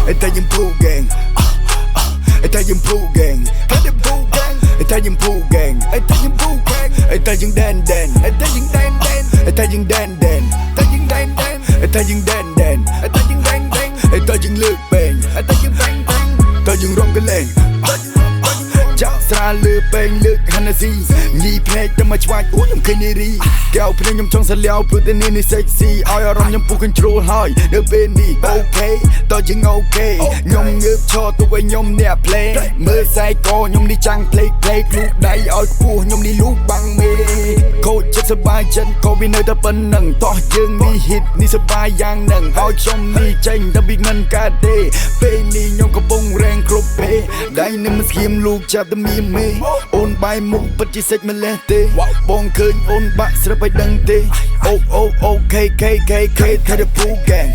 Italian pool gang. Italian pool gang. Italian pool gang. Italian pool gang. Italian pool gang. Italian dan dan. Italian dan dan. Italian dan dan. Italian dan dan. Italian dan dan. Italian dan dan. Italian lược bền. Italian bang bang. Italian rong cái leng. Chắc xa lừa bèn lược Hennessy. Nhị plek tâm mà chwack uống nhầm khơi nê ri. Kéo phê nhầm trong sân leo protein này sexy. Oi ở rong nhầm phụ control hỏi. Đỡ bên đi ok. Tôi chừng ok. Nhom ngớp cho tôi quay nhom nè play. Mơ sai co nhom đi chăng play. Lúc đầy oi cua nhom đi lúc băng mê. Cô chất sơ bài chân cô vì nơi ta bấn nâng. Tỏ dương đi hit đi sơ bài giang nâng. Oi trong đi chanh ta bị ngân ca đê. Bên đi nhom có bông rang krop bê. Đây nên mà scheme lúc chạp ta mi mê. Ôn bài mục bất chí sách mà lê tê. Bông khơi ôn bạc sơ bài đăng tê. K Thay the pool gang.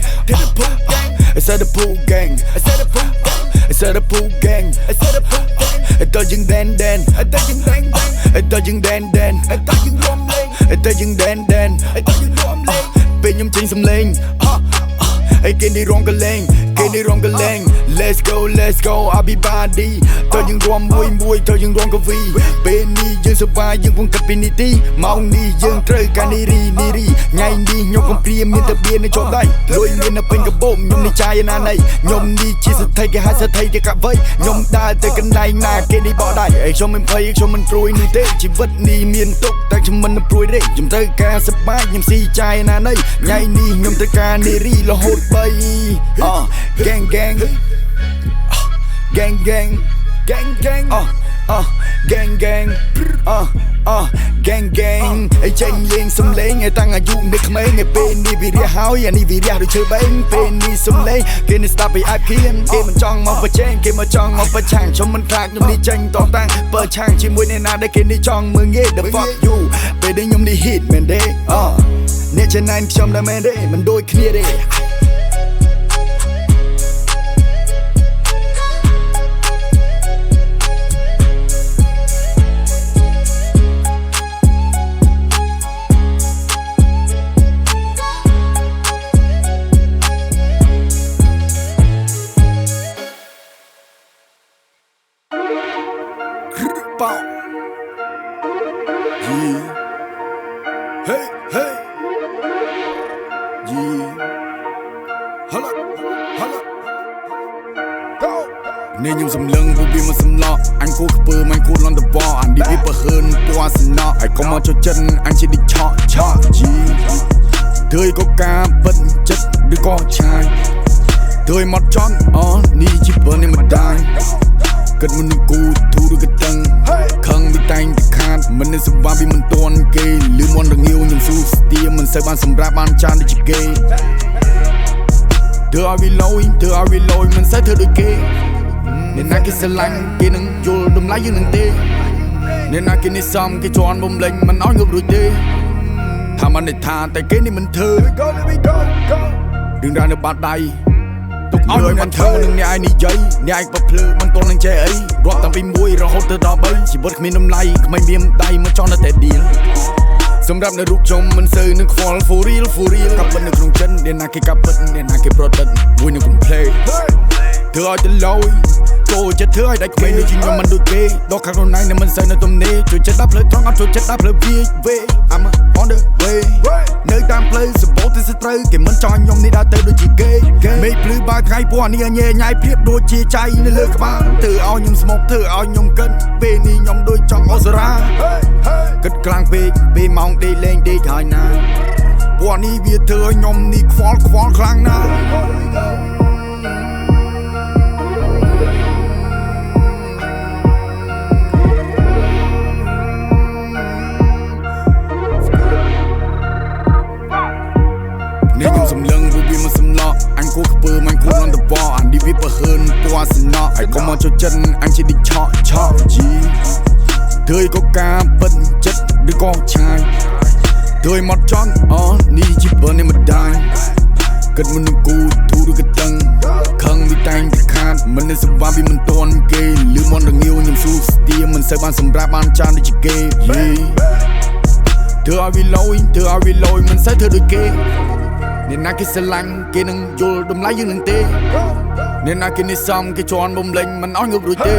I said the pool gang. I said the pool gang. I said the pool gang. I said the pool gang. I thought you dan dan. I thought you dan dan. I thought you dan dan. I thought you rom lên. I thought you dan dan. I thought you rom lên. Bên nhâm chính xâm lên. Ai kênh đi rong cái lên. Kênh đi rong cái lên. Let's go. I'll be body. Thôi những rom mùi. Thôi những rom cái vi. Bên đi dương sơ ba dương quân cặp bên đi. Mau đi dương trời ca ni ri. Ngay đi nhom con priêm miên tập biên để cho đây. Lôi miên là bên cái bông nhom đi chai anh này. Nhom đi chỉ sẽ thấy cái hai sẽ thấy cái cả vây. Nhom đa tới cái này nà kênh đi bỏ đây. Ai cho mình play cho mình trôi ni tê. Chỉ vật đi miên tốc tại cho mình trôi đấy. Nhom tới ca sắp ba nhom si chai anh này. Ngay đi nhom tới ca ni ri là hốt bay. Gang gang. Gang gang. Gang gang. Gang gang. Gang gang. Ai chanh lên xông lên. Ai tăng ai dụng để khmê. Ai bên đi vì ria hói. Ai đi vì ria rồi chơi bánh. Bên đi xông lên. Kê này stop bị ai khiên. Kê mình chong mong vào chen. Kê mà chong mong vào chàng. Cho mình khạc nhung đi chanh tỏ tăng. Bờ chàng chỉ mùi này nào đây kê đi chong mưa nghe. The fuck you. Về đây nhung đi hit man đê. Nè chân anh trong đam man đê. Mình đôi kia đê. Bow. Yeah. Hey. Yeah. Holla. Go. Nên nhung sầm lưng vô bi mà sầm lọ. Anh cố khờ bơ anh cố lon the ball. Anh đi biết bờ hơn qua sân nọ. Anh có mò cho chân anh chỉ đi chọ. Yeah. Thời có ca bất chất đứa con trai. Thời mót chọn ni chỉ bơ nên mà đai. Cất mình nâng cú thu được cái tăng. Khăn bị tanh bị khát. Mình nên sầm vang vì mình tuôn kê. Lưu môn đừng yêu nhưng su stia. Mình sẽ ban sầm rap ban chan để chỉ kê. Thưa ai vì lôi mình sẽ thưa đôi kê. Nên ai kia sẽ lanh kia nâng vô đùm lái dương nâng tê. Nên ai kia này xong kia cho anh bông lên. Mình nói ngược rồi tê. Thà mà này thà tại kế này mình thơ. Đừng ra nước bát đầy. Người mình thơ nâng nè ai ní giấy. Nè ai bập lơ mình tôn nâng chê ấy. Rốt tăng vì mùi rồi hốt từ đó bấy. Chỉ bớt mình nâm lay. Khmây miêm tay mà cho nó tệ điên. Xong rap nè rút trong mình sơ nâng fall for real. Cặp bên nâng rung chân. Nên ai kê cặp bất. Nên ai kê product. Mùi nâng cùng play. Thưa ai tên lôi. Cô chết thưa ai đạch mê nơi chuyện mình đôi kê. Đó khác rồi này nè mình xây nơi tôm nê. Trời chết đáp lời trông áp trời chết đáp lời VV. I'm on the way. Nơi tam play sự bố thì sẽ trơi. Kể mình cho nhông đi đã tới đôi chỉ kê. Mê plư ba khai bó nè nhẹ nhai phiếp đôi chia chay nên lơ các bạn. Thử ao nhông smoke thử ao nhông cân. Bê ni nhông đôi chọc ao sơ ra. Cất clang bê mong đi lên đi khai na. Bó ni bia thơ nhông ni khóa khlang na. Nên nhung sầm lưng vô bi mà sầm lọ. Anh cố khờ bơ anh cố lon the ball. Anh đi biết bờ hơn qua sân nọ. Anh có mò cho chân anh chỉ đi chọ. Thời có ca bất chất đứa con trai. Thời mót chọn ni chỉ bơ nên mà đai. Cất mình nâng cú thu được cái tăng. Khăn bị tanh bị khát. Mình nên sầm vang vì mình tôn kê. Lưu môn đừng yêu nhưng su stia. Mình sẽ ban sầm rap ban chan để chỉ kê. Thưa ai vì lôi mình sẽ thưa đôi kê. អ្នកណាគេស្រឡាញ់គេនឹងយល់តម្លៃយើងនឹងទេអ្នកណាគេនិស័មគេជន់បំលេងមិនអស់ងើបរួចទេ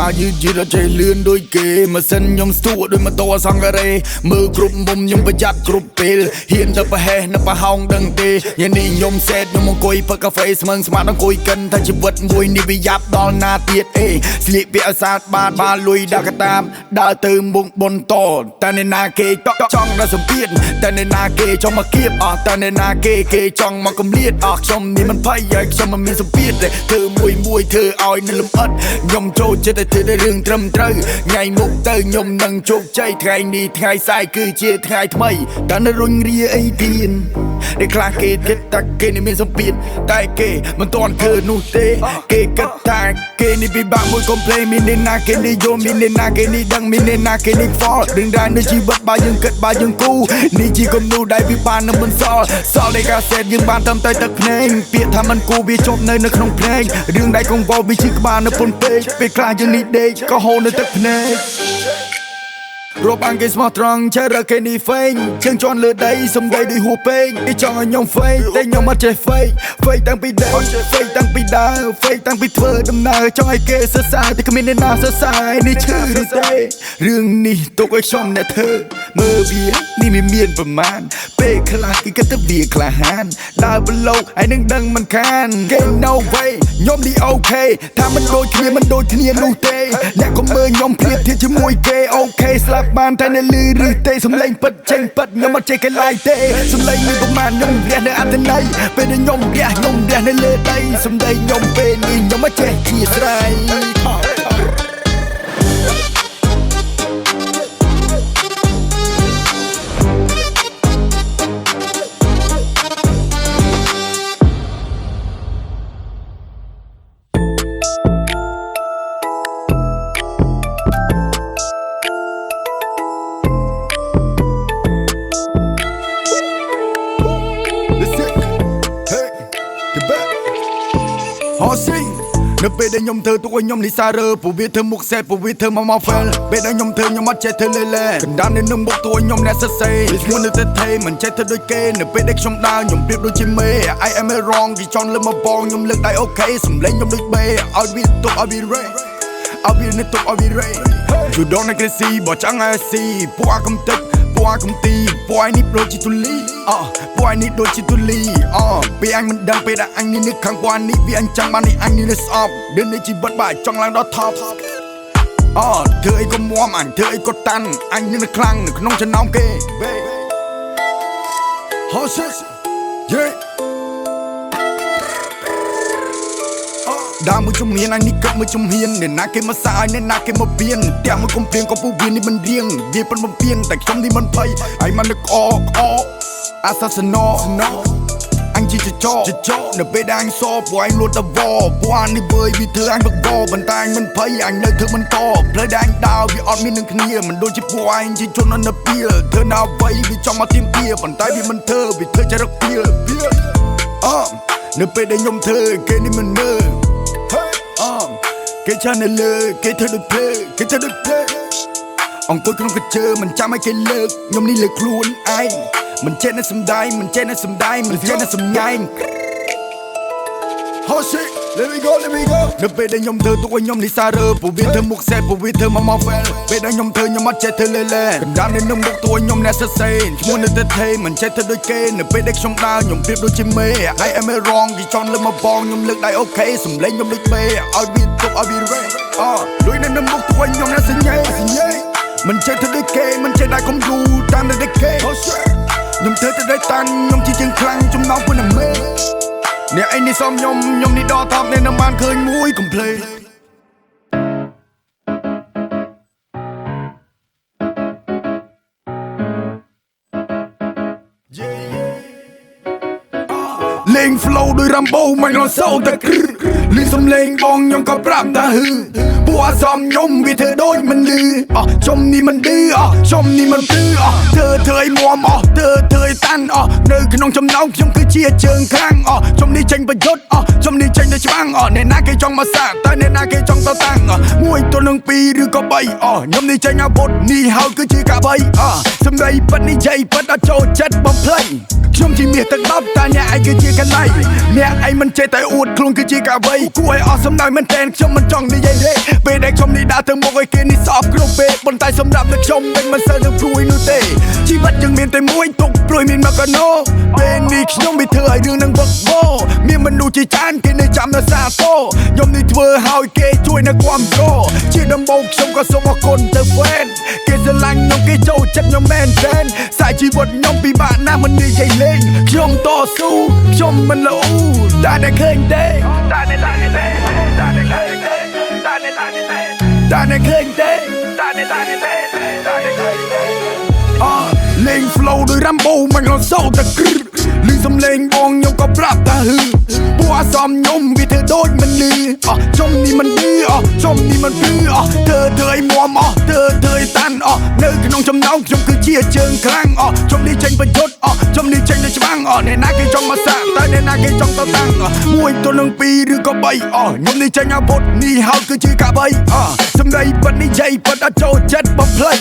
ដាយឺតដល់ចេះលឿនដូចគេម៉ាស៊ីនខ្ញុំស្ទួដូចម៉ូតូសង្ការេមើលគ្រប់មុំខ្ញុំប្រយ័ត្នគ្រប់ពេលហ៊ានទៅប្រហែសនៅប្រហោងដឹងទេយ៉ាងនេះខ្ញុំសេតខ្ញុំអង្គុយផឹកកាហ្វេស្មឹងស្មាតអង្គុយកិនថាជីវិតមួយនេះវាយ៉ាប់ដល់ណាទៀតអេស្លៀកពាក់ឲ្យស្អាតបានលុយដាក់កតាមដើរទៅមុខបុនតតែអ្នកណាគេតក់ចង់ដល់សម្ពាធតែអ្នកណាគេចង់មកគៀបតែអ្នកណាគេចង់មកកំលៀតខ្ញុំនេះមិនភ័យឲ្យខ្ញុំមិនមានសម្ពាធទេធ្វើមួយធ្វើឲ្យនៅលំអិតខ្ញុំចូលចិត្តតែធ្វើរឿងត្រឹមត្រូវថ្ងៃមុខទៅខ្ញុំនឹងជោគជ័យថ្ងៃនេះថ្ងៃស្អែកគឺជាថ្ងៃថ្មីតើនៅរុញរាអីទៀតដែលខ្លះគេគិតថាគេនេះមានសម្ពាធតែគេមិនទាន់ធ្វើនោះទេគេគិតថាគេនេះពិបាកមួយកុំភ្លេមានអ្នកណាគេនិយមមានអ្នកណាគេនេះដឹងមានអ្នកណាគេនេះខ្វល់រឿងរ៉ាវនៃជីវិតបើយើងគិតបើយើងគូនេះជាគំនូដែលពិបាកនឹងមិនសល់នៃការសេតយើងបានតាមតែទឹកភ្នែកពាក្យថាមិនគូវាជប់នៅក្នុងភ្នែករឿងដែលកង្វល់វាជាក្បាលនៅពុនពេកពេលខ្លះយើងនេះដេកក៏ហូរនៅទឹកភ្នែករាប់អង្គគេស្មោះត្រង់ចេះរកគេនេះហ្វេងជើងជន់លើដីសំដីដូចហួពេកគេចង់ឲ្យខ្ញុំហ្វេកតែខ្ញុំអត់ចេះហ្វេកតាំងពីដើមហ្វេកតាំងពីដើមហ្វេកតាំងពីធ្វើដំណើរចង់ឲ្យគេសរសើរតែគ្មានអ្នកណាសរសើរនេះឈឺឬទេរឿងនេះទុកឲ្យខ្ញុំអ្នកធ្វើមើលវានេះមិនមានប្រមាណពេលខ្លះគេគិតថាវាក្លាហានដើរប្រឡូកហើយនឹងដឹងមិនខានគេ no way ខ្ញុំនេះអូខេថាមិនដូចគ្នានោះទេអ្នកកុំមើលខ្ញុំប្រៀបធៀបជាមួយគេអូខេស្លាប់បានតែនៅលឺឬទេសំឡេងពិតចេញពិតខ្ញុំអត់ចេះគេឡាយទេសំឡេងនេះប្រមាណខ្ញុំរះនៅអត្តន័យពេលដែលខ្ញុំរះនៅលើដីសំដីខ្ញុំពេលនេះខ្ញុំអត់ចេះជាស្រ័យនៅពេលដែលខ្ញុំធ្វើទុកឲ្យខ្ញុំនិសារើពូវាធ្វើមុខសេពូវាធ្វើមកហ្វេលពេលដែលខ្ញុំធ្វើខ្ញុំអត់ចេះធ្វើលេកណ្ដាលនៅនឹងមុខទួខ្ញុំអ្នកសរសេរវាស្ងួននៅតែថេមិនចេះធ្វើដូចគេនៅពេលដែលខ្ញុំដើរខ្ញុំប្រៀបដូចជាមេ I am wrong គេចង់លើមកបងខ្ញុំលើកដៃអូខេសំឡេងខ្ញុំដូចបេឲ្យវាទុកឲ្យវារេឲ្យវានៅទុកឲ្យវារេ You don't agree បើចង់ឲ្យស៊ីពួកអាកំទឹកពួកអាកំទីពួកឯនេះដូចជាទូលីពួកឯនេះដូចជាទូលីពេលអញមិនដឹងពេលដែលអញនេះនឹកខាងពួកនេះវាអញ្ចឹងបាននេះអញនេះស្អប់ដូចនៃជីវិតបែបចង់ឡើងដល់ top ធ្វើអីក៏មួមអញធ្វើអីក៏តាន់អញនេះខ្លាំងនៅក្នុងចំណោមគេHorses yeahដើមមួយជំហានអញនេះគិតមួយជំហានអ្នកណាគេមកសាយអ្នកណាគេមកពៀនផ្ទះមួយកំព្រៀងក៏ពូវានេះមិនរៀងវាប៉ុនបំពៀនតែខ្ញុំនេះមិនភ័យហើយមិននឹកអាសាសនអញជីចោនៅពេលដែលអញសពួកអញលួចតវពួកអញនេះវើយវាធ្វើអញបកបប៉ុន្តែអញមិនភ័យអញនៅធ្វើបន្តផ្លូវដែលអញដើរវាអត់មាននឹងគ្នាមិនដូចជាពួកអញជាជននៅពីលធ្វើណាអ្វីវាចង់មកទៀមទាប៉ុន្តែវាមិនធ្វើវាធ្វើចរិតពីលនៅពេលដែលខ្ញុំធ្វើគេនេះមិនមើលគេឆាននៅលើគេធ្វើដូចភ្លើអង្គុយក្នុងកញ្ជើមិនចាំឲ្យគេលើកខ្ញុំនេះលើកខ្លួនឯងមិនចេះនៅសំដែងមិនចេះនៅសំញែង Horses Let me go នៅពេលដែលខ្ញុំធ្វើទុកឲ្យខ្ញុំនិសារើពូវាធ្វើមុខសេពូវាធ្វើមកហ្វេលពេលដែលខ្ញុំធ្វើខ្ញុំអត់ចេះធ្វើលេកណ្ដាលនៅនឹងមុខទួខ្ញុំអ្នកសរសេរឈ្មោះនៅតែថេមិនចេះធ្វើដូចគេនៅពេលដែលខ្ញុំដើរខ្ញុំប្រៀបដូចជាមេ I am wrong គេចង់លើមកបងខ្ញុំលើកដៃអូខេសំឡេងខ្ញុំដូចបេឲ្យវាទុកឲ្យវារេលុយនៅនឹងមុខទួខ្ញុំអ្នកសញ្ញេមិនចេះធ្វើដូចគេមិនចេះដែរកុំយូរតាមតែគេខ្ញុំធ្វើទៅដោយតាន់ខ្ញុំជាជាងខ្លាំងចំណោមពួកអ្នកមេអ្នកឯងនេះសមខ្ញុំនេះដកថប់អ្នកនឹងបានឃើញមួយកំភ្លេលេង ง flow ដោយ Rambo មិនលន់សូវតែគ្រឹះលឺសំឡេងបងខ្ញុំក៏ប្រាប់ថាហឺពួកអសមខ្ញុំវាធ្វើដូចមិនលឺចំនេះមិនឌឺចំនេះមិនព្រឺធ្វើឲ្យមមធ្វើឲ្យតាន់នៅក្នុងចំណោមខ្ញុំគឺជាជើងខាងចំនេះចេញប្រយុទ្ធចំនេះចេញទៅច្បាំងអ្នកណាគេចង់មកសាកតែអ្នកណាគេចង់ទៅតាំងមួយទល់នឹងពីរឬក៏3ខ្ញុំនេះចេញអាវុធនេះហើយគឺជាកាបីសម្ដីប៉ិតនិយាយប៉ិតអត់ចូលចិត្តបំភ្លៃខ្ញុំជាមាសទឹក10តែអ្នកឯងគឺជាកន្លែងអ្នកឯងមិនចេះតែអួតខ្លួនគឺជាកាបីគួរឲ្យអស់សំដៅមែនតែនខ្ញុំមិនចង់និយាយទេពេលដែលខ្ញុំនេះដើរទៅមុខឲ្យគេនេះស្អប់គ្រប់ពេលប៉ុន្តែសម្រាប់តែខ្ញុំវិញមិនសូវទៅព្រួយនោះទេជីវិតយើងមានតែមួយទុកព្រួយមានមកកណោពេលនេះខ្ញុំមិនធ្វើឲ្យរឿងនឹងវឹកវរមានមនុស្សជាច្រើនគេនៅចាំនៅសាទរខ្ញុំនេះធ្វើឲ្យគេជួយនៅគាំទ្រជាដំបូងខ្ញុំក៏សូមអរគុណទៅ fan គេស្រឡាញ់ខ្ញុំគេចូលចិត្តខ្ញុំមែនតែនសាយជីវិតខ្ញុំពិបាកណាស់មិននិយាយលេងខ្ញុំតស៊ូខ្ញុំមិនល្អតែតែឃើញទេតែតែឃើញទេតែតែឃើញទេតែតែឃើញទេតែតែឃើញទេតែតែឃើញទេលេង flow ដោយ Rambo មិនលន់សូវតែគ្រឹះលឺសំឡេងបងខ្ញុំក៏ប្រាប់ថាហឺពួកអសមខ្ញុំវាធ្វើដូចមិនលឺចំនេះមិនឌឺចំនេះមិនព្រឺធ្វើឲ្យមមធ្វើឲ្យតាន់នៅក្នុងចំណោមខ្ញុំគឺជាជើងខ្លាំងចំនេះចេញប្រយុទ្ធចំនេះចេញទៅច្បាំងអ្នកណាគេចង់មកសាកតែអ្នកណាគេចង់ទៅតាំងមួយទល់នឹងពីរឬក៏3ខ្ញុំនេះចេញអាវុធនេះហើយគឺជាកាបីសម្ដីប៉ិតនិយាយប៉ិតអត់ចូលចិត្តបំភ្លៃ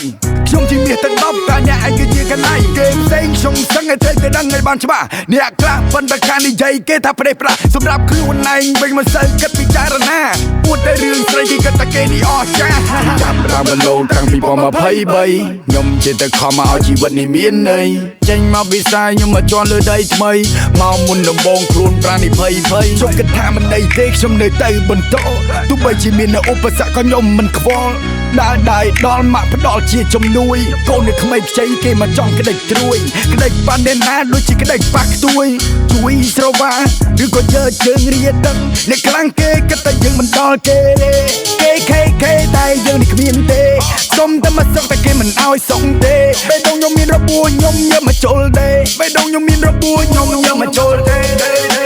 ខ្ញុំជាមាសទឹក10តែអ្នកឯងគឺជាកន្លែងគេផ្សេងខ្ញុំសឹងឲ្យត្រូវគេដឹងឲ្យបានច្បាស់អ្នកខ្លះប៉ុន្តែការនិយាយគេថាប្រេះប្រាស់សម្រាប់ខ្លួនឯងវិញមិនសូវគិតពិចារណាពួតតែរឿងស្រីគេគិតតែគេនេះអស្ចារ្យចាប់ដើមបលូនតាំងពី2023ខ្ញុំជាតែខំមកឲ្យជីវិតនេះមានន័យចេញមកវិសាខ្ញុំមកជន់លើដីថ្មីមកមុនដំបងខ្លួនប្រាណិភ័យជប់គិតថាមិនដីទេខ្ញុំនៅទៅបន្តទោះបីជាមាននៅឧបសគ្គក៏ខ្ញុំមិនខ្វល់ដើរដៃដល់មកផ្ដាល់ជាជំនួយកូននៅក្មេងខ្ចីគេមកចង់ក្តិចត្រួយក្តិចបានđếnណាដូចជាក្តិចប៉ះខ្ទួយជួយស្រវាឬក៏យើជើងរៀតដឹងអ្នកខ្លាំងគេគិតតែយើងមិនដល់គេគេតែយើងនេះគ្មានទេសុំតែមកសុកតែគេមិនឲ្យសុំទេបេះដូងខ្ញុំមានរបួសខ្ញុំយកមកជុលទេបេះដូងខ្ញុំមានរបួសខ្ញុំយកមកជុលទេ